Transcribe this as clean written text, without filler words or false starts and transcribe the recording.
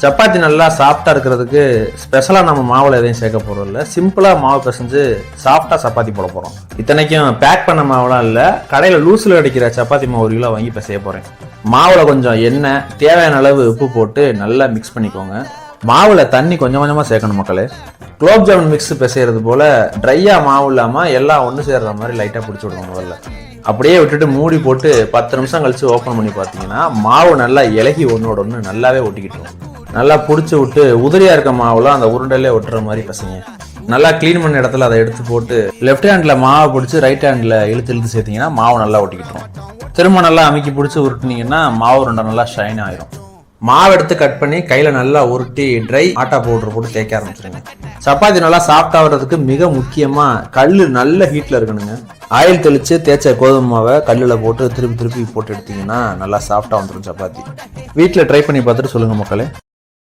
சப்பாத்தி நல்லா சாஃப்டா இருக்கிறதுக்கு ஸ்பெஷலா நம்ம மாவுல எதையும் சேர்க்க போறோம் இல்ல, சிம்பிளா மாவு பிசைஞ்சு சாஃப்டா சப்பாத்தி போட போறோம். இத்தனைக்கும் பேக் பண்ண மாவுலாம் இல்ல, கடையில லூஸ்ல அடிக்கிற சப்பாத்தி மாவு 1 கிலோ வாங்கி இப்ப செய்ய போறேன். மாவுல கொஞ்சம் எண்ணெய், தேவையான அளவு உப்பு போட்டு நல்லா மிக்ஸ் பண்ணிக்கோங்க. மாவுல தண்ணி கொஞ்சம் கொஞ்சமா சேர்க்கணும் மக்களே. குலோப் ஜாமுன் மிக்ஸ் பிசைறது போல ட்ரையா மாவு இல்லாம எல்லாம் ஒண்ணு சேர்ற மாதிரி லைட்டா பிடிச்சி விடுவோம் முதல்ல. அப்படியே விட்டுட்டு மூடி போட்டு 10 நிமிஷம் கழிச்சு ஓப்பன் பண்ணி பார்த்தீங்கன்னா மாவு நல்லா இலகி ஒன்னோட ஒன்று நல்லாவே ஒட்டிக்கிட்டோம். நல்லா பிடிச்சி விட்டு உதிரியா இருக்க மாவுலாம் அந்த உருண்டையிலே ஒட்டுற மாதிரி பசங்க. நல்லா கிளீன் பண்ண இடத்துல அதை எடுத்து போட்டு லெஃப்ட் ஹேண்ட்ல மாவை பிடிச்சி ரைட் ஹேண்ட்ல இழுத்து சேர்த்தீங்கன்னா மாவு நல்லா ஒட்டிக்கிட்டோம். திரும்ப நல்லா அமுக்கி பிடிச்சி உருட்டினீங்கன்னா மாவு உருண்டை நல்லா ஷைன் ஆயிரும். மாவு எடுத்து கட் பண்ணி கையில நல்லா உருட்டி ட்ரை ஆட்டா பவுடர் போட்டு தேய்க்க ஆரம்பிச்சிருங்க. சப்பாத்தி நல்லா சாஃப்ட் ஆகுறதுக்கு மிக முக்கியமா கல்லு நல்ல ஹீட்ல இருக்கணுங்க. ஆயில் தெளிச்சு தேய்ச்ச கோதுமை மாவை கல்லுல போட்டு திருப்பி போட்டு எடுத்தீங்கன்னா நல்லா சாஃப்டா வந்துடும் சப்பாத்தி. வீட்டுல ட்ரை பண்ணி பார்த்துட்டு சொல்லுங்க மக்களே.